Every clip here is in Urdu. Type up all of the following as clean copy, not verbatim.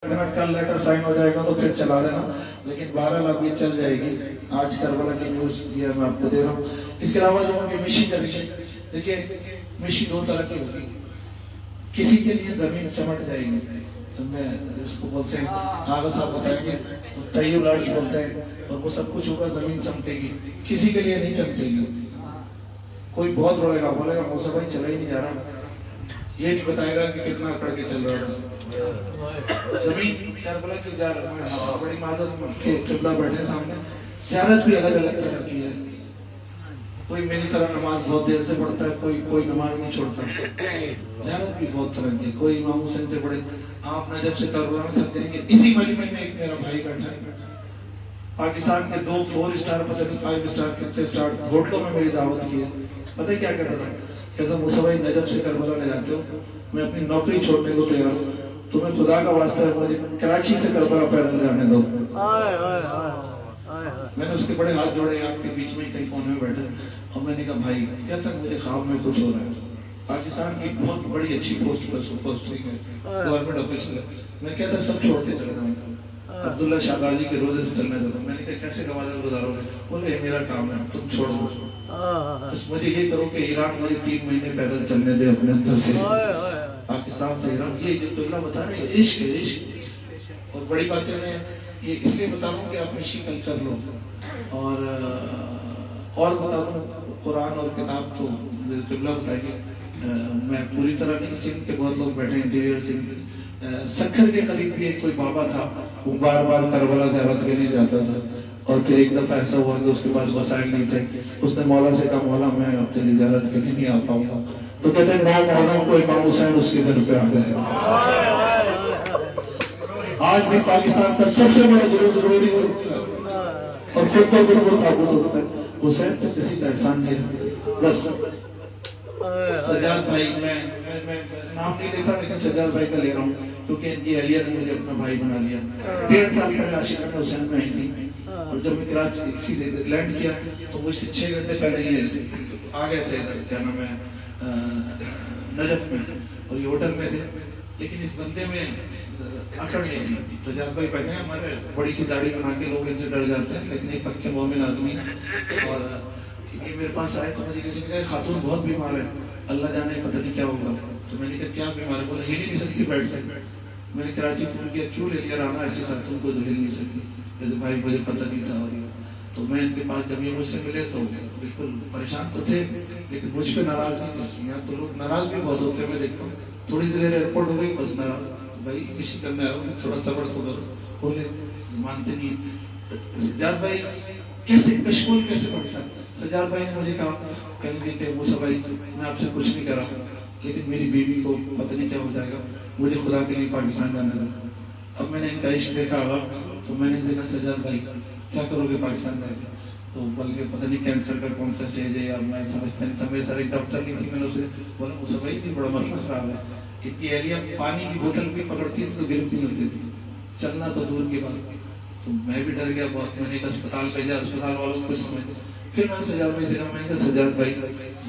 کل لیٹر سائن ہو جائے گا تو پھر چلا لینا، لیکن 12 لاکھ یہ چل جائے گی۔ آج کربلا کی نیوز یہ میں آپ کو دے رہا ہوں۔ اس کے علاوہ جو ہم مشی کریں، دیکھیے مشی دو طرح کی ہوگی، کسی کے لیے زمین سمٹ جائے گی، میں اس کو بولتے ہیں آغا صاحب بتائیں گے، طیب لارج بولتے ہیں، اور وہ سب کچھ ہوگا، زمین سمٹے گی، کسی کے لیے نہیں سمٹے گی۔ کوئی بہت روئے گا، بولے گا موسیٰ بھائی چلا ہی نہیں جا رہا، یہ نہیں بتائے گا کہ کتنا پڑھ کے چل رہا ہے۔ زمین کربلا کی بڑی معذرت کے قبلہ بیٹھے سامنے، زیارت بھی الگ الگ طرح کی ہے۔ کوئی میری طرح نماز بہت دیر سے پڑھتا ہے، کوئی نماز نہیں چھوڑتا۔ زیارت بھی بہت طرح کی ہے، کوئی امام حسین سے پڑھے، آپ نجف سے کربلا میں تھک جائیں گے۔ اسی مجمع میں ایک میرا بھائی بیٹھا ہے، پاکستان کے 2 4 اسٹار پتہ نہیں 5 اسٹار کتنے اسٹار ہوٹلوں میں میری دعوت کی ہے۔ پتہ کیا کہتا تھا؟ کہتا موسیٰ بھائی نجف سے کربلا لے جاتے ہو، میں اپنی نوکری چھوڑنے کو تیار ہوں، تمہیں خدا کا واسطہ ہے مجھے کراچی سے کربلا پیدل جانے دو۔ میں نے اس کے بڑے ہاتھ جوڑے، آپ کے بیچ میں کئی کونے میں بیٹھے، اور میں نے کہا بھائی، کہتا مجھے خواب میں کچھ ہو رہا ہے، پاکستان کی بہت بڑی اچھی پوسٹنگ ہے، گورنمنٹ آفیسر ہے۔ میں کہتا سب چھوڑ کے چلے جاؤں گا، عبداللہ شاہ غازی کے روزے سے چلنا چاہتا ہوں۔ میں نے کہا کیسے نماز گزارو گے؟ بولے میرا کام ہے، تم چھوڑ دو، بس مجھے یہ کرو کہ عراق مجھے 3 مہینے پیدل چلنے دے اپنے اندر سے، پاکستان سے عراق۔ یہ جو اللہ بتا رہے ہیں عشق ہے، عشق۔ اور بڑی باتیں میں یہ اس لیے بتا رہا ہوں کہ آپ مشی کل کر لو، اور بتا دوں قرآن اور کتاب تو قبلہ بتائیں گے۔ میں پوری طرح نہیں، سندھ کے بہت لوگ بیٹھے ہیں، انٹیریئر سندھ، سکھر کے قریب بھی ایک کوئی بابا تھا، وہ بار بار کربلا زیارت کے لیے جاتا تھا، اور پھر ایک دفعہ ایسا ہوا کہ اس کے پاس وسائل نہیں تھے، اس نے مولا سے کہا مولا میں اب تیری زیارت کے لیے نہیں آ پاؤں گا، تو کہتے ہیں 9 محرم کو امام حسین اس کے گھر پہ آ گئے۔ آج بھی پاکستان کا سب سے بڑا ضروری اور خود کو ضرور ثابت ہوتا ہے، حسین تو کسی کا احسان نہیں رہتا۔ بس سجاد بھائی، میں نام نہیں لیتا لیکن سجاد بھائی کا لے رہا ہوں کیونکہ ان کی اہلیہ نے مجھے اپنا بھائی بنا لیا۔ 1.5 سال پہلے عاشقہ حسین میں آئی تھی، اور جب میں کراچی سے لینڈ کیا تو مجھ سے 6 گھنٹے پہلے ہی آ گئے تھے، کیا نام ہے، نجف میں، اور یہ ہوٹل میں تھے، لیکن اس بندے میں اکڑ نہیں تھی۔ سجاد بھائی بیٹھے ہیں ہمارے، بڑی سی داڑھی بنا کے لوگ ان سے ڈر جاتے ہیں، لیکن ایک پکے مومن آدمی، اور یہ میرے پاس آئے تو مجھے کسی نے کہا خاتون بہت بیمار ہے، اللہ جانے پتہ نہیں کیا ہوگا۔ تو میں نے کہا کیا بیمار ہے؟ بولا ہل ہی نہیں سکتی بیٹھ سے۔ میں نے کراچی فون کیا کیوں لے لیا رانا ایسی خاتون کو جو ہل نہیں سکتی؟ کہتے بھائی مجھے پتہ نہیں تھا۔ اور تو میں ان کے پاس جب یہ مجھ سے ملے تو بالکل پریشان تو تھے لیکن مجھ پہ ناراض نہیں تھے۔ یہاں تو لوگ ناراض بھی بہت ہوتے ہیں، میں دیکھتا ہوں تھوڑی دیر ایئرپورٹ ہو گئی بس ناراض، بھائی کسی کرنے آیا ہوں، تھوڑا صبر تو کرو، بولے مانتے نہیں۔ سجاد بھائی کیسے مشغول کیسے پڑھتا ہے؟ سجاد بھائی نے مجھے کہا کہ موسیٰ بھائی میں آپ سے کچھ نہیں کر رہا لیکن میری بیوی کو پتہ نہیں کیا ہو جائے گا، مجھے خدا کے لیے پاکستان جانا تھا۔ اب میں نے ان کا عشق دیکھا تو میں نے ان سے کہا سجاد بھائی کیا کرو گے پاکستان جا کے؟ تو بلکہ پتہ نہیں کینسر کا کون سا اسٹیج ہے، یا میں سمجھتا نہیں تھا، میرے ساتھ ایک ڈاکٹر نہیں تھی، میں نے اسے بولا موسیٰ بھائی بھی بڑا مسئلہ خراب ہے، اتنی اہلیہ پانی کی بوتل بھی پکڑتی تھی تو گرفتی نہیں ہوتی تھی، چلنا تو دور کی بات۔ تو میں بھی ڈر گیا بہت، میں نے ایک اسپتال بھیجا، اسپتال والوں کو سمجھ، پھر میں نے سجاد بھائی سے کہا، میں نے کہا سجاد بھائی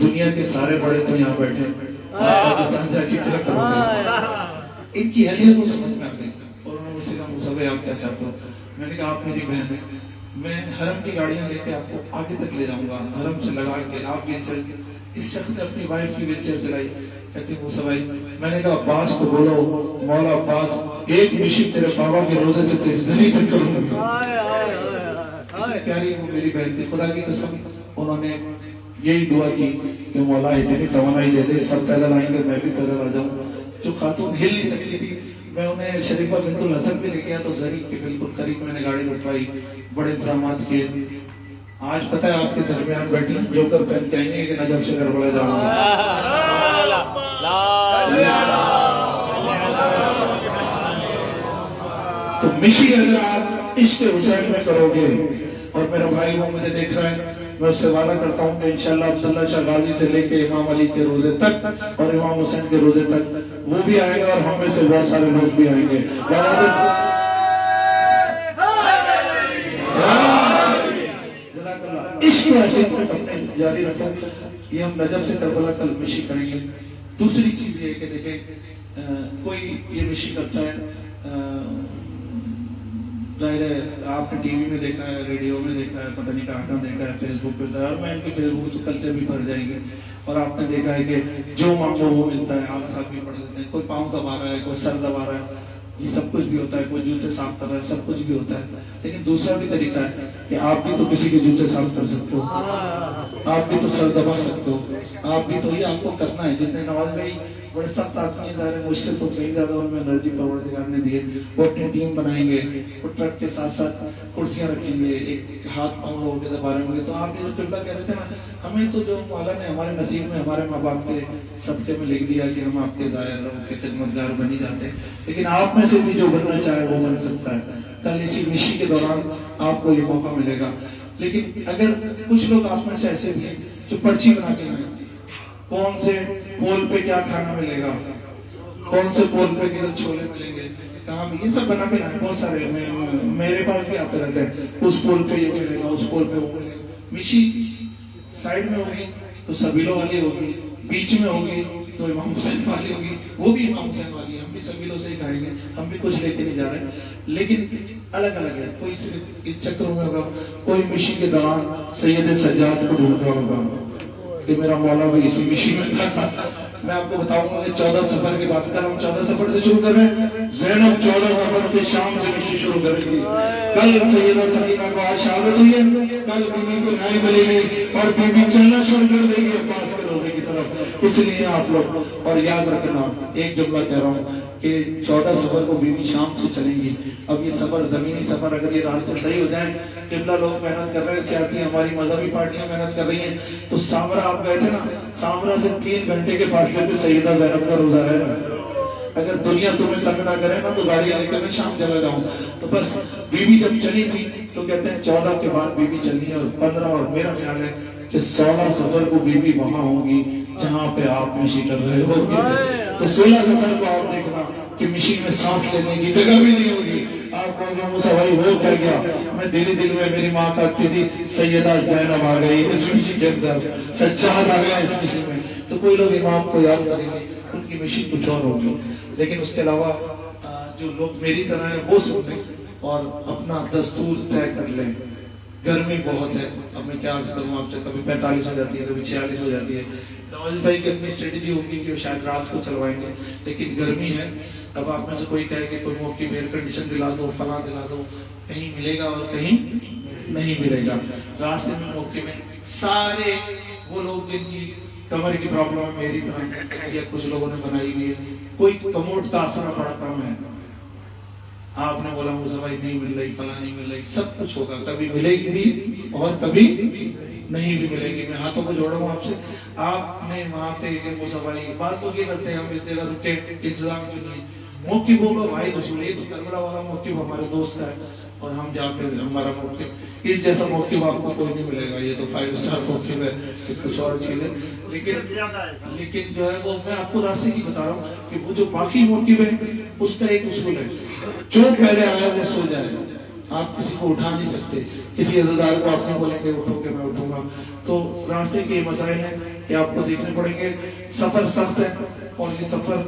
دنیا کے سارے بڑے تو یہاں بیٹھے، پاکستان جا کے کیا کرو گے؟ ان کی اہلیہ کو سمجھ میں آ گئی، اور انہوں نے مجھ سے کہا موسیٰ بھائی آپ کیا چاہتے ہو؟ میں نے کہا آپ میری بہن ہے، میں حرم کی گاڑیاں لے کے آپ کو آگے تک لے جاؤں گا، حرم سے لگا کے آپ ویل چیئر۔ اس شخص نے اپنی وائف کی ویل چیئر چلائی، کہتے موسیٰ بھائی، میں نے کہا عباس کو بولو مولا عباس ایک مشی تیرے بابا کے روزے سے تیری زلی تک کروں گی۔ پیاری وہ میری بہن تھی، خدا کی قسم انہوں نے یہی دعا کی کہ مولا اتنی توانائی دے دے، سب پیدل آئیں گے میں بھی پیدل آ جاؤں۔ جو خاتون ہل نہیں سکتی تھی میں انہیں شریفہ بنت الحسن بھی لے گیا تو زری کے بالکل قریب میں نے گاڑی رکھوائی، بڑے انتظامات کیے۔ آج پتہ ہے آپ کے درمیان بیٹھی جوکر پہن کے آئیں گے کہ نجف سے کربلا جاؤں گا۔ تو مشی اگر آپ عشق حسین میں کرو گے، اور میرا بھائی وہ مجھے دیکھ رہا ہے، میں اس سے وعدہ کرتا ہوں کہ انشاءاللہ عبداللہ شاہ غازی سے لے کے امام علی کے روزے تک اور امام حسین کے روزے تک وہ بھی آئے گا، اور ہم میں سے بہت سارے لوگ بھی آئیں گے۔ عشق عاشق اپنے جاری رکھو۔ یہ ہم نجف سے کربلا کل مشی کریں گے۔ دوسری چیز یہ ہے کہ دیکھیں کوئی یہ مشی کرتا ہے ظاہر ہے آپ نے ٹی وی میں دیکھا ہے، ریڈیو میں دیکھا ہے، پتہ نہیں کہاں دیکھا ہے، فیس بک پہ دیکھا ہے، اور میں ان کی فیس بک تو کل سے بھی پڑھ جائیں گے. اور آپ نے دیکھا ہے کہ جو مانگو وہ ملتا ہے. آپ ساتھ بھی پڑھ لیتے ہیں، کوئی پاؤں دبا رہا ہے، کوئی سر دبا رہا ہے، یہ سب کچھ بھی ہوتا ہے. کوئی جوتے صاف کر رہا ہے، سب کچھ بھی ہوتا ہے. لیکن دوسرا بھی طریقہ ہے کہ آپ بھی تو کسی کے جوتے صاف کر سکتے ہو، آپ بھی تو سر دبا سکتے ہو، آپ بھی تو یہ آپ کو کرنا ہے. جتنے نواز بھائی بڑے سخت آدمی ہیں، ظاہر ہے مجھ سے تو کہیں زیادہ ان میں انرجی پروردگار نے دی ہے. وہ اپنی ٹیم بنائیں گے، وہ ٹرک کے ساتھ ساتھ کرسیاں رکھیں گے، ایک ہاتھ پاؤں لوگوں کے دبا رہے ہوں گے. تو آپ یہ جو قبلہ کہہ رہے تھے نا، ہمیں تو جو مولا نے ہمارے نصیب میں ہمارے ماں باپ کے صدقے میں لکھ دیا کہ ہم آپ کے ظاہر کے خدمتگار بنی جاتے ہیں. لیکن آپ میں سے بھی جو بننا چاہے وہ بن سکتا ہے. کل اسی مشی کے دوران آپ کو یہ موقع ملے گا. لیکن اگر کچھ لوگ آپ میں سے ایسے بھی ہیں جو پرچی بنا کے آئیں، کون سے پول پہ کیا کھانا ملے گا، کون سے پول پہ کدھر چھولے ملیں گے، کہاں بھی، یہ سب بنا کے لائیں. بہت سارے میرے پاس بھی آتے رہتے ہیں، اس پول پہ یہ ملے گا، اس پول پہ وہ ملے گا. مشی سائڈ میں ہوگی تو سبیلوں والی ہوگی، بیچ میں ہوگی تو امام حسین والی ہوگی، وہ بھی امام حسین والی ہے. ہم بھی سبیلوں سے ہی کھائیں گے، ہم بھی کچھ لے کے نہیں جا رہے ہیں، لیکن الگ الگ ہے. کوئی صرف اس چکروں میں ہوگا، کوئی مشی کے دوران سید سجاد کو ڈھونڈ رہا ہوگا کہ میرا مولا بھی اسی مشی میں تھا. میں آپ کو بتاؤں گا کہ 14 سفر کے بعد، کل ہم 14 سفر سے شروع کر رہے ہیں، زینب 14 سفر سے شام سے مشی شروع کرے گی. کل سیدہ سکینہ کو آج شہادت ہوئی ہے، کل بیوی کو نائی ملے گی اور بیوی چلنا شروع کر دے گی عباس کے روزے کی طرف. اس لیے آپ لوگ اور یاد رکھنا، ایک جملہ کہہ رہا ہوں کہ 14 سفر کو بیوی شام سے چلیں گی. اب یہ سفر زمینی سفر، اگر یہ راستے صحیح ہو جائیں، قبلہ لوگ محنت کر رہے ہیں، سیاسی ہماری مذہبی پارٹیاں محنت کر رہی ہیں، تو سامرا آپ گئے تھے نا، سامرا سے 3 گھنٹے کے فاصلے پہ سیدہ زینب کا روزہ ہے. اگر دنیا تمہیں تنگ نہ کرے نا تو گاڑیاں لے کر میں شام چلا جاؤں. تو بس بیوی جب چلی تھی تو کہتے ہیں 14 کے بعد بیوی چلنی ہے، اور 15، اور میرا خیال ہے کہ 16 سفر کو بیوی وہاں ہوگی جہاں پہ آپ مشی کر رہے ہو گے. تو 16 سفر کو آپ دیکھنا کہ مشین میں سانس لینے کی جگہ بھی نہیں ہوگی. آپ کو جو مساوی ہو کہہ گیا، میں دل دل میں میری ماں کہتی تھی سیدہ زینب آ گئی اس مشین کے اندر، سجاد آ گیا اس مشین میں. تو کوئی لوگ امام کو یاد کریں گے، ان کی مشین کچھ اور ہوگی. لیکن اس کے علاوہ جو لوگ میری طرح ہیں وہ سن لیں اور اپنا دستور طے کر لیں. گرمی بہت ہے، اب میں کیا عرض کروں آپ سے، کبھی 45 ہو جاتی ہے، کبھی 46 ہو جاتی ہے. نواز بھائی کی اپنی اسٹریٹجی ہوگی کہ شاید رات کو چلوائیں گے، لیکن گرمی ہے. اب آپ میں سے کوئی کہے کہ کوئی موقع میں ایئر کنڈیشن دلا دو، فلاں دلا دو، کہیں ملے گا اور کہیں نہیں ملے گا. راستے میں موقع میں سارے وہ لوگ جن کی کمر کی پرابلم ہے میری طرح، یا کچھ لوگوں نے بنائی ہوئی ہے، کوئی کموڈ کا اثر پڑا کام ہے، آپ نے بولا موسیٰ بھائی نہیں مل رہی، فلاں نہیں مل رہی، سب کچھ ہوگا. کبھی ملے گی بھی اور کبھی نہیں بھی ملے گی. میں ہاتھوں کو جوڑا ہوں آپ سے. آپ نے وہاں پہ موسیٰ بھائی بات تو یہ کرتے ہیں ہم اس جگہ رکے انتظام کے لیے، موقف ہوگا واحد اصول ہے. تو کربلا والا موقف ہمارے دوست کا ہے اور ہم جا کے ہمارا موقف، اس جیسا موقف آپ کو کوئی نہیں ملے گا. یہ تو 5 اسٹار موقف ہے، کچھ اور چیز ہے. لیکن جو ہے وہ میں آپ کو راستے کی بتا رہا ہوں کہ وہ جو باقی موقف ہے اس کا ایک اصول ہے، جو پہلے آیا وہ سو جائے. آپ کسی کو اٹھا نہیں سکتے. کسی عزادار کو آپ نہیں بولیں گے اٹھو کہ میں اٹھوں گا. تو راستے کے مسائل ہیں کہ آپ کو دیکھنے پڑیں گے. سفر سخت ہے اور یہ سفر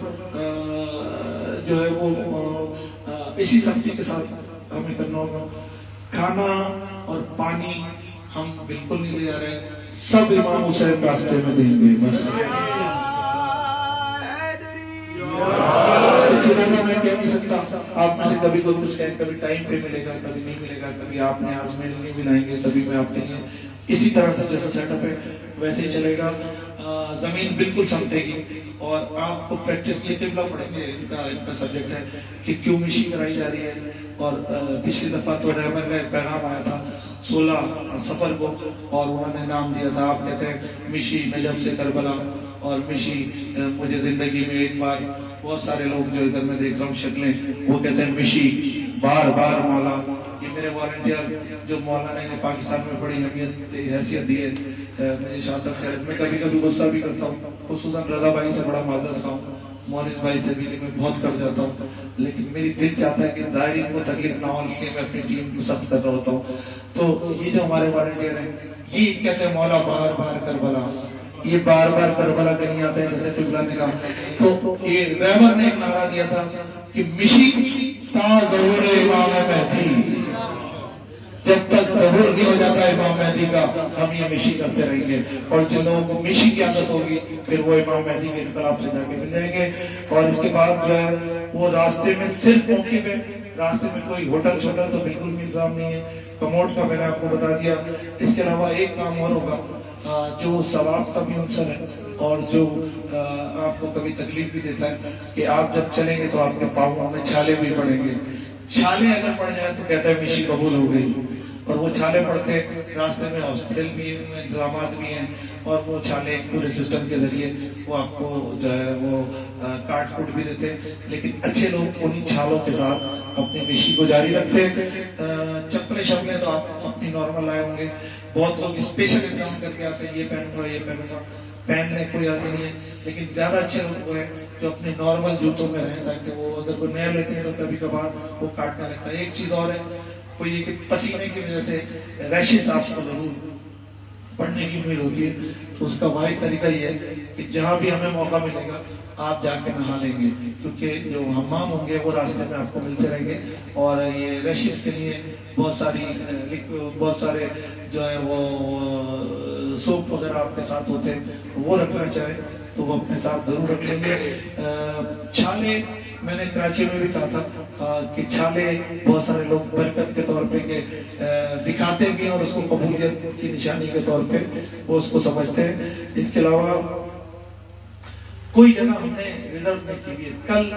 جو ہے وہ اسی سختی کے ساتھ ہمیں کرنا ہوگا. کھانا اور پانی ہم بالکل نہیں لے جا رہے، سب امام حسین راستے میں دیں گے. بس اس علاقہ میں کہہ نہیں سکتا. آپ میں سے کبھی کوئی کچھ کہیں، کبھی ٹائم پہ ملے گا، کبھی نہیں ملے گا، کبھی آپ نے آزمین نہیں ملائیں گے، کبھی میں آپ کے لیے. اسی طرح سے جیسا سیٹ اپ ہے ویسے ہی چلے گا. زمین بالکل سمٹے گی اور آپ کو پریکٹس کے قبلہ پڑھیں گے. ان کا سبجیکٹ ہے کہ کیوں مشی کرائی جا رہی ہے. اور پچھلی دفعہ تو رحمت کا ایک پیغام آیا تھا 16 سفر کو، اور انہوں نے نام دیا تھا، آپ کہتے ہیں مشی نجف سے کربلا، اور مشی مجھے زندگی میں ایک بار. بہت سارے لوگ جو ادھر میں دیکھ رہا ہوں شکلیں، وہ کہتے ہیں مشی بار بار مولا. یہ میرے والنٹیئر جو مولانا نے پاکستان میں بڑی حیثیت دی ہے مجھے شاہ صاحب کہہ رہے. میں کبھی کبھی غصہ بھی کرتا ہوں، خصوصاً رضا بھائی سے بڑا معذرت خواہ ہوں، مونس بھائی سے بھی میں بہت کر جاتا ہوں، لیکن میری دل چاہتا ہے کہ ظاہری کو تکلیف نہ ہو، اس لیے میں اپنی ٹیم کو سخت کر رہا ہوتا ہوں. تو یہ جو ہمارے والنٹیئر ہیں یہ کہتے ہیں مولا بار بار کربلا. یہ بار بار کربلا کے نہیں آتے ہیں جیسے قبلہ نے کہا. تو یہ رحمت نے ایک نعرہ دیا تھا کہ مشی تا ظہور امام مہدی. ہم یہ مشی کرتے رہیں گے. اور جن لوگوں کو مشی کی عادت ہوگی پھر وہ امام مہدی کے انقلاب سے جا کے مل جائیں گے. اور اس کے بعد جو ہے وہ راستے میں صرف موقف ہے, راستے میں کوئی ہوٹل چھوٹل تو بالکل بھی انتظام نہیں ہے. کموڈ کا میں نے آپ کو بتا دیا. اس کے علاوہ ایک کام اور ہوگا جو ثواب کا بھی عنصر ہے اور جو آپ کو کبھی تکلیف بھی دیتا ہے کہ آپ جب چلیں گے تو آپ کے پاؤں میں چھالے بھی پڑیں گے. چھالے اگر پڑ جائیں تو کہتا ہے مشی قبول ہو گئی. اور وہ چھالے پڑتے راستے میں ہاسپٹل بھی ہیں, انتظامات بھی ہیں, اور وہ چھالے پورے سسٹم کے ذریعے وہ آپ کو جو ہے وہ کاٹ کوٹ بھی دیتے. لیکن اچھے لوگ انہیں چھالوں کے ساتھ اپنی مشی کو جاری رکھتے. چپلے شپلے تو آپ اپنی نارمل لائے ہوں گے. بہت لوگ اسپیشل انتظام کر کے آتے ہیں, یہ پہنوں گا یہ پہنوں گا. پہننے کوئی حاضر نہیں ہے, لیکن زیادہ اچھے لوگ وہ ہیں جو اپنے نارمل جوتوں میں رہیں تاکہ وہ اگر کوئی نیا لیتے ہیں تو کبھی کبھار وہ کاٹنا لگتا ہے. ایک چیز اور ہے وہ یہ کہ پسینے کی وجہ سے ریشز آپ کو ضرور پڑھنے کی امید ہوتی ہے. تو اس کا واحد طریقہ یہ ہے کہ جہاں بھی ہمیں موقع ملے گا آپ جا کے نہا لیں گے, کیونکہ جو حمام ہوں گے وہ راستے میں آپ کو ملتے رہیں گے. اور یہ ریشز کے لیے بہت سارے جو ہے وہ سوپ وغیرہ آپ کے ساتھ ہوتے ہیں, وہ رکھنا چاہیں تو وہ اپنے ساتھ ضرور رکھ لیں گے. چھالے میں نے کراچی میں بھی کہا تھا کہ چھالے بہت سارے لوگ برکت کے طور پہ دکھاتے بھی ہیں اور اس کو قبولیت کی نشانی کے طور پہ وہ اس کو سمجھتے ہیں. اس کے علاوہ کوئی جگہ ہم نے ریزرو نہیں کی ہے. کل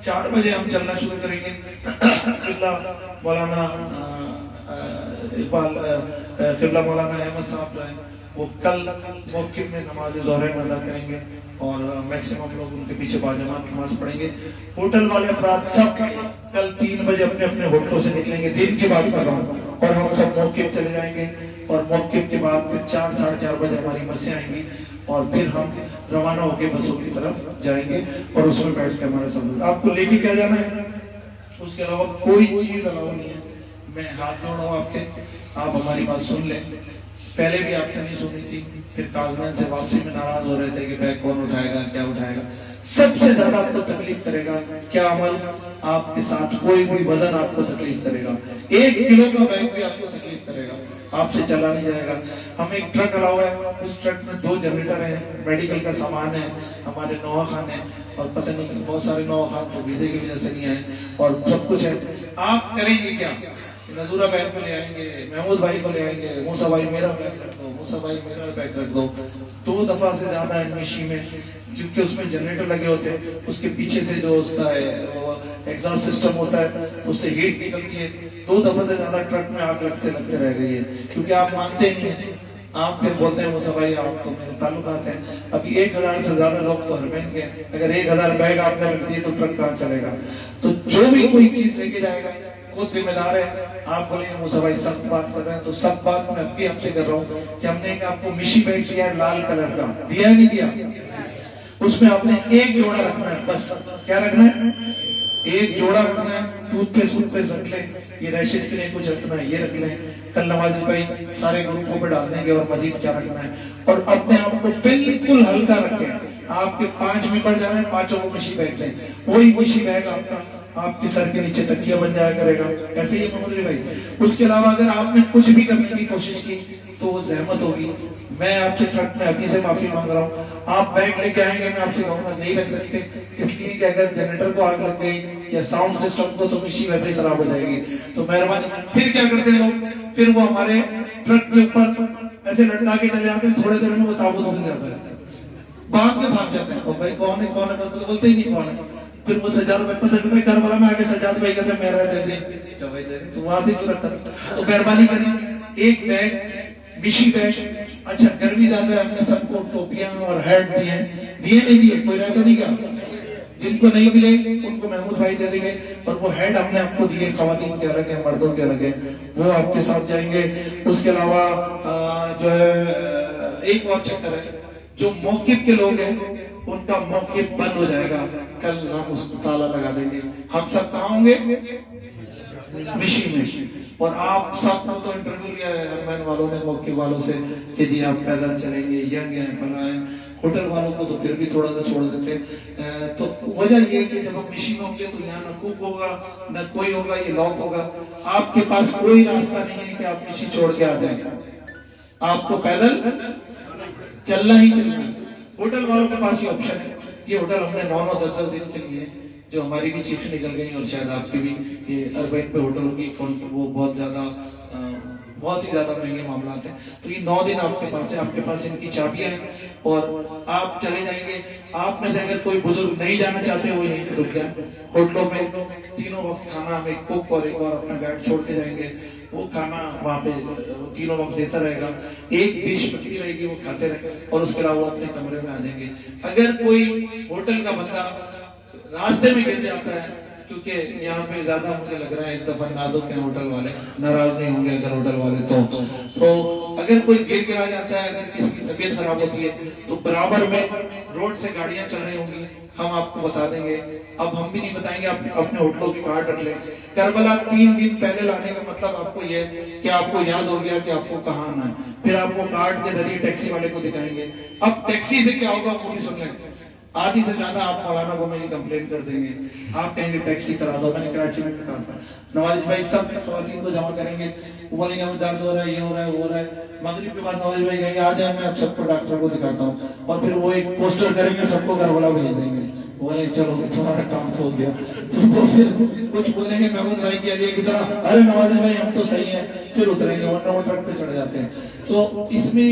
4 بجے ہم چلنا شروع کریں گے. مولانا قبلہ مولانا احمد صاحب جو ہیں وہ کل موقف میں نماز ظہر ادا کریں گے اور میکسیمم لوگ ان کے پیچھے باجماعت نماز پڑھیں گے. ہوٹل والے افراد سب کل 3 بجے اپنے اپنے ہوٹلوں سے نکلیں گے, دن کی بات کر رہا ہوں, اور ہم سب موقف چلے جائیں گے. اور موقف کے بعد پھر 4 ساڑھے 4 بجے ہماری بسیں آئیں گی اور پھر ہم روانہ ہو کے بسوں کی طرف جائیں گے اور اس میں بیٹھ کے ہمارے سب آپ کو لے کے کیا جانا ہے. اس کے علاوہ کوئی چیز الاؤ نہیں ہے. میں ہاتھ جوڑ رہا ہوں آپ کے, آپ ہماری بات سن لیں. پہلے بھی آپ نے نہیں سنی تھی, پھر کاغذات سے واپسی میں ناراض ہو رہے تھے کہ بیگ کون اٹھائے گا, کیا اٹھائے گا. سب سے زیادہ آپ کو تکلیف کرے گا کیا عمل, آپ کے ساتھ کوئی بھی وزن آپ کو تکلیف کرے گا. 1 کلو کا بیگ بھی آپ کو تکلیف کرے گا, آپ سے چلا نہیں جائے گا. ہم ایک ٹرک الاؤ ہے, اس ٹرک میں 2 جنریٹر ہیں, میڈیکل کا سامان ہے, ہمارے نوحہ خان ہیں, اور پتہ نہیں بہت سارے نوحہ خان تو ویزے کی وجہ سے نہیں آئے, اور سب کچھ ہے. آپ کریں گے کیا, نظورہ بیگ کو لے آئیں گے, محمود بھائی کو لے آئیں گے, موسیٰ بھائی میرا بیگ رکھ دو, موسیٰ بھائی میرا بیگ رکھ دو. 2 دفعہ سے زیادہ ہے مشی میں, کیونکہ اس میں جنریٹر لگے ہوتے ہیں, اس کے پیچھے سے جو اس کا ایگزاسٹ سسٹم ہوتا ہے اس سے ہیٹ نکلتی ہے. 2 دفعہ سے زیادہ ٹرک میں آگ لگتے لگتے رہ گئی ہے, کیونکہ آپ مانتے نہیں ہیں. آپ پھر بولتے ہیں موسیٰ بھائی آپ تو میرے تعلقات ہیں. ابھی 1000 سے زیادہ لوگ تو حرمین کے, اگر 1000 بیگ آپ نے رکھ دیے تو ٹرک کہاں چلے گا. تو جو بھی کوئی چیز لے کے جائے گا خود ذمہ دار ہے. آپ بولیں گے موسیٰ بھائی سخت بات کر رہے ہیں, تو سخت بات میں اب بھی آپ سے کر رہا ہوں کہ ہم نے آپ کو مشی بیگ دیا ہے لال کلر کا, دیا نہیں دیا. اس میں آپ نے 1 جوڑا رکھنا ہے بس. کیا رکھنا ہے, 1 جوڑا رکھنا ہے. ٹوتھ پیسٹ رکھ لیں, یہ ریشز کے لیے کچھ رکھنا ہے یہ رکھ لیں. کل نوازی بھائی سارے گروپوں پہ ڈال دیں گے اور مزید کیا رکھنا ہے. اور اپنے آپ کو بالکل ہلکا رکھیں. آپ کے 5 ممبر جا رہے ہیں, 5 کو مشی بیگ دیں. وہی مشی بیگ آپ کا آپ کے سر کے نیچے تکیہ بن جایا کرے گا. ایسے ہی محمد علی بھائی. اس کے علاوہ اگر آپ نے کچھ بھی کرنے کی کوشش کی تو وہ زحمت ہوگی. میں آپ سے ٹرک میں ابھی سے معافی مانگ رہا ہوں. آپ بیگ لے کے آئیں گے, میں آپ سے کہوں گا نہیں رکھ سکتے, اس لیے کہ اگر جنریٹر کو آگ لگ گئی یا ساؤنڈ سسٹم کو تو مشی ویسے ہی خراب ہو جائے گی. تو مہربانی. پھر کیا کرتے ہیں لوگ, پھر وہ ہمارے ٹرک کے اوپر ایسے لٹکا کے چلے جاتے ہیں, تھوڑے دیر میں وہ تابوت ہو جاتا ہے, بھاگ کے بھاگ جاتے ہیں. اور بھائی کون ہے بولتے ہی نہیں کون ہے. پھر وہ سجاد بھائی پتہ چلتا ہے کربلا میں آ کے سجاد بھائی کہتے ہیں میرا دے دیں, تو وہاں سے کیوں رکھتا. تو مہربانی کریں 1 بیگ مشی بیگ. اچھا گرمی زیادہ ہے, ہم نے سب کو ٹوپیاں اور ہیٹ دیے نہیں دیے, کوئی رہتا نہیں کیا. جن کو نہیں ملے ان کو محمود بھائی دے دیں گے. اور وہ ہیڈ ہم نے آپ کو دیے, خواتین کے الگ ہیں مردوں کے الگ ہیں, وہ آپ کے ساتھ جائیں گے. اس کے علاوہ جو ہے ایک اور چکر ہے, جو موقف کے لوگ ہیں ان کا موقف بند ہو جائے گا. کل ہم اس کو تالا لگا دیں گے. ہم سب کہاں ہوں گے, مشی میں. اور آپ سب کو تو انٹرویو لیا ہے ارمین والوں نے موقف والوں سے کہ جی آپ پیدل چلیں گے, ینگ ہیں, فلاں ہیں. ہوٹل والوں کو تو پھر بھی تھوڑا سا چھوڑ دیتے. تو وجہ یہ کہ جب ہم مشی میں ہوں گے تو یہاں نہ کوک ہوگا نہ کوئی ہوگا, یہ لاک ہوگا. آپ کے پاس کوئی راستہ نہیں ہے کہ آپ مشی چھوڑ کے آ جائیں. آپ کو پیدل چلنا ہی چلنا ہے. ہوٹل والوں کے پاس یہ آپشن ہے. یہ ہوٹل ہم نے 9-9 10 دن کے لیے جو ہماری بھی چیخیں نکل گئی اور شاید آپ کی بھی, یہ اربعین پہ ہوٹل ہوگی وہ بہت ہی زیادہ مہنگے معاملات ہیں. تو یہ 9 دن آپ کے پاس ہے, آپ کے پاس ان کی چابیاں ہیں اور آپ چلے جائیں گے. آپ میں سے اگر کوئی بزرگ نہیں جانا چاہتے وہ یہیں پہ رک جائیں. ہوٹلوں میں تینوں وقت کھانا ہم ایک کوک اور ایک اور اپنا گائیڈ چھوڑ کے جائیں گے. وہ کھانا وہاں پہ تینوں وقت دیتا رہے گا, ایک ڈش بنتی رہے گی, وہ کھاتے رہے اور اس کے علاوہ وہ اپنے کمرے میں آ جائیں گے. اگر کوئی ہوٹل کا بندہ راستے میں گر جاتا ہے, کیونکہ یہاں پہ زیادہ مجھے لگ رہا ہے اس دفعہ نازک ہیں ہوٹل والے, ناراض نہیں ہوں گے اگر ہوٹل والے تو اگر کوئی گر آ جاتا ہے, اگر کسی کی طبیعت خراب ہوتی ہے تو برابر میں روڈ سے گاڑیاں چل رہی ہوں گی, ہم آپ کو بتا دیں گے. اب ہم بھی نہیں بتائیں گے, آپ اپنے ہوٹلوں کی کارڈ رکھ لیں. کربلا 3 دن پہلے لانے کا مطلب آپ کو یہ کہ آپ کو یاد ہو گیا کہ آپ کو کہاں آنا ہے. پھر آپ کو کارڈ کے ذریعے ٹیکسی والے کو دکھائیں گے. اب ٹیکسی سے کیا ہوگا وہ بھی سن لیں. آدھی سے زیادہ آپ مولانا کو میری کمپلین کر دیں گے, آپ کہیں گے ٹیکسی کرا دو. میں نے کراچی میں کہا تھا نواز بھائی سب خواتین کو جمع کریں گے, وہ بولیں گے ہمیں درد ہو رہا ہے, یہ ہو رہا ہے, وہ ہو رہا ہے. مغرب کے بعد نواز بھائی کہیں گے آ جائیں, میں اب سب کو ڈاکٹر کو دکھاتا ہوں, اور پھر وہ ایک پوسٹر کریں گے, سب کو کربلا بھیج دیں گے. بولے چلو تمہارا کام تو ہو گیا. تو وہ پھر کچھ بولیں گے محمود بھائی کے لیے کی طرح, ارے نواز بھائی ہم تو صحیح ہیں, پھر اتریں گے ورنہ وہ ٹرک پہ چڑھ جاتے ہیں. تو اس میں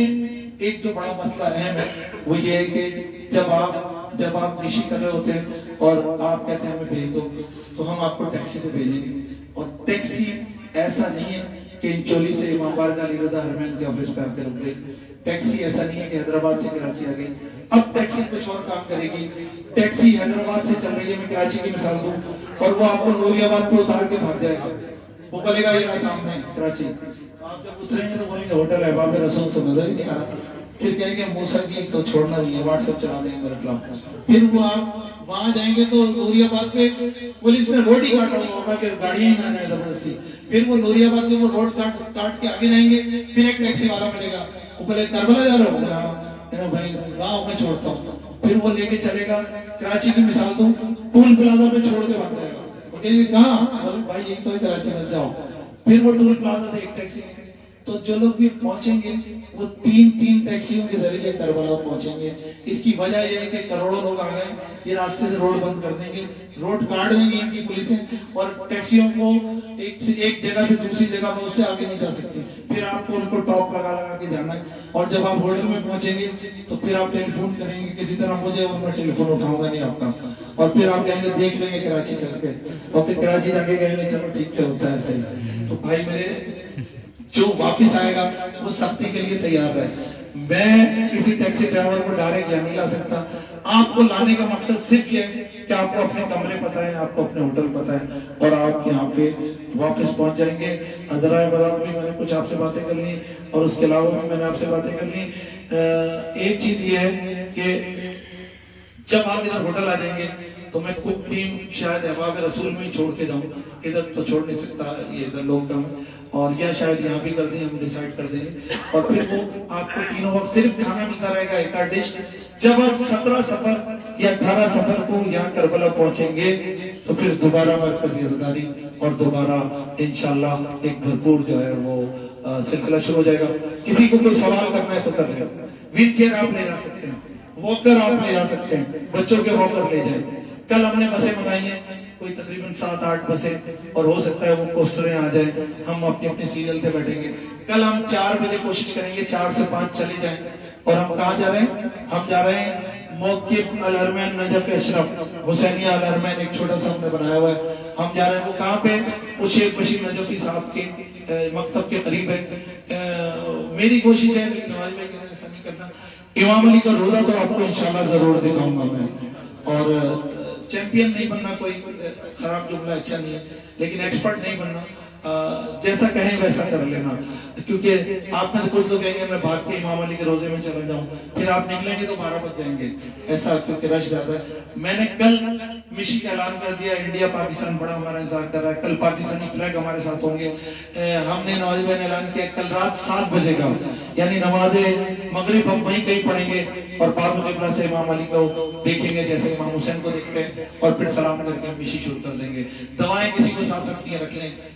ایک جو بڑا مسئلہ اہم ہے وہ یہ ہے کہ جب آپ نشی کر رہے ہوتے ہیں اور آپ کہتے ہیں ہمیں بھیج دو, تو ہم آپ کو ٹیکسی سے بھیجیں گے. اور ٹیکسی ایسا نہیں ہے کہ انچولی سے امام بارگاہ علی رضا ہرمین کے آفس پہ آ کے رک گئے. ٹیکسی ایسا نہیں ہے کہ حیدرآباد سے کراچی آ گئی. اب ٹیکسی کچھ اور کام کرے گی. ٹیکسی حیدرآباد سے چل رہی ہے, میں کراچی کی مثال دوں, اور وہ آپ کو نوری آباد پہ اتار کے بھاگ جائے گا. وہ بولے گا یہ سامنے کراچی. آپ جب اتریں گے تو بولیں گے ہوٹل احباب رسول تو نظر ہی نہیں آ رہا. پھر کہیں گے موسیٰ کی تو چھوڑنا نہیں ہے, واٹس ایپ چلا دیں گے میرے خلاف. پھر وہ آپ وہاں جائیں گے تو نوری آباد پہ پولیس نے روڈ ہی کاٹا ہوگا کہ گاڑیاں ہی نہ جائیں زبردستی. پھر وہ نوری آباد میں وہ روڈ کاٹ کے آگے جائیں گے, پھر ایک ٹیکسی والا ملے گا, وہ پہلے کربلا جا رہا ہوگا بھائی گاؤں میں چھوڑتا ہوں. پھر وہ لے کے چلے گا, کراچی کی مثال دوں, ٹول پلازا پہ چھوڑ کے بھاگ جائے گا. وہ کہیں گے کہاں, بھائی یہ تو کراچی میں جاؤ. پھر وہ ٹول پلازا سے ایک ٹیکسی. تو جو لوگ بھی پہنچیں گے وہ 3 ٹیکسیوں کے ذریعے کربلا پہنچیں گے. اس کی وجہ یہ ہے کہ کروڑوں لوگ آ گئے, یہ راستے سے روڈ بند کر دیں گے, روڈ کاٹ دیں گی ان کی پولیسیں, اور ٹیکسیوں کو ایک جگہ سے دوسری جگہ میں اس سے آگے نہیں جا سکتی. پھر آپ کو ان کو ٹاپ لگا کے جانا ہے. اور جب آپ ہوٹل میں پہنچیں گے تو پھر آپ ٹیلی فون کریں گے کسی طرح مجھے, اور میں ٹیلی فون اٹھاؤں گا نہیں آپ کا. اور پھر آپ کہیں گے دیکھ لیں گے کراچی چل کے, اور پھر کراچی جا کے کہیں گے چلو ٹھیک ہے ہوتا ہے صحیح. تو بھائی میرے جو واپس آئے گا وہ سختی کے لیے تیار ہے. میں کسی ٹیکسی ڈرائیور کو ڈائریکٹ یہاں نہیں لا سکتا. آپ کو لانے کا مقصد صرف یہ ہے کہ آپ کو اپنے کمرے پتہ ہے, آپ کو اپنے ہوٹل پتہ ہے, اور آپ یہاں پہ واپس پہنچ جائیں گے. ذرائع ابلاغ بھی میں نے کچھ آپ سے باتیں کر لی, اور اس کے علاوہ بھی میں نے آپ سے باتیں کر لی. ایک چیز یہ ہے کہ جب آپ ادھر ہوٹل آ جائیں گے تو میں کچھ ٹیم شاید احباب رسول میں ہی چھوڑ کے جاؤں, ادھر تو چھوڑ نہیں سکتا, یہ ادھر لوگ کم, اور یا شاید یہاں بھی کر دیں, ہم ڈیسائیڈ کر دیں گے. اور پھر وہ آپ کو تینوں وقت صرف کھانا ملتا رہے گا, ایک ڈش. جب آپ 17 سفر یا 18 سفر کو یہاں کربلا پہنچیں گے تو پھر دوبارہ مرکزی عزاداری اور دوبارہ انشاءاللہ ایک بھرپور جو ہے وہ سلسلہ شروع ہو جائے گا. کسی کو کوئی سوال کرنا ہے تو کر لیں. ویل چیئر آپ لے جا سکتے ہیں, واکر آپ لے جا سکتے ہیں, بچوں کے واکر لے جائیں. کل ہم نے بسیں منگائی ہیں, کوئی تقریباً 7-8 بسیں, اور ہو سکتا ہے وہ کوسٹریں آ جائیں. ہم اپنی اپنی سیریل سے بیٹھیں گے. کل ہم 4 بجے کوشش کریں گے 4 سے 5 چلے جائیں. اور ہم کہاں جا رہے ہیں؟ ہم جا رہے ہیں موقف الحرمین نجف اشرف حسینیہ الحرمین, ایک چھوٹا سا ہم نے بنایا ہوا ہے. ہم جا رہے ہیں, وہ کہاں پہ؟ وہ شیخ بشیر نجفی صاحب کے مکتب کے قریب ہے. میری کوشش ہے نواز بھائی ایسا نہیں کرنا. امام علی کا روزہ تو آپ کو انشاءاللہ ضرور دکھاؤں گا میں. اور چیمپئن نہیں بننا, کوئی خراب جملہ اچھا نہیں ہے, لیکن ایکسپرٹ نہیں بننا. جیسا کہیں ویسا کر لینا, کیونکہ آپ میں سے کچھ لوگ کہیں گے میں بھاگ کے امام علی کے روزے میں چلا جاؤں, پھر آپ نکلیں گے تو 12 بج جائیں گے, ایسا کیونکہ رش زیادہ ہے. میں نے کل مشن کا اعلان کر دیا, انڈیا پاکستان بڑا ہمارا انتظار کر رہا ہے. کل پاکستانی فلیگ ہمارے ساتھ ہوں گے. ہم نے نواز بھائی نے اعلان کیا کل رات 7 بجے کا, یعنی نماز مغرب ہم وہیں کہیں پڑھیں گے, اور باب القبلہ سے امام علی کو دیکھیں گے جیسے امام حسین کو دیکھتے ہیں, اور پھر سلام کر کے مشن شروع کر دیں گے. دوائیں کسی کو ساتھ رکھنی ہے رکھ لیں,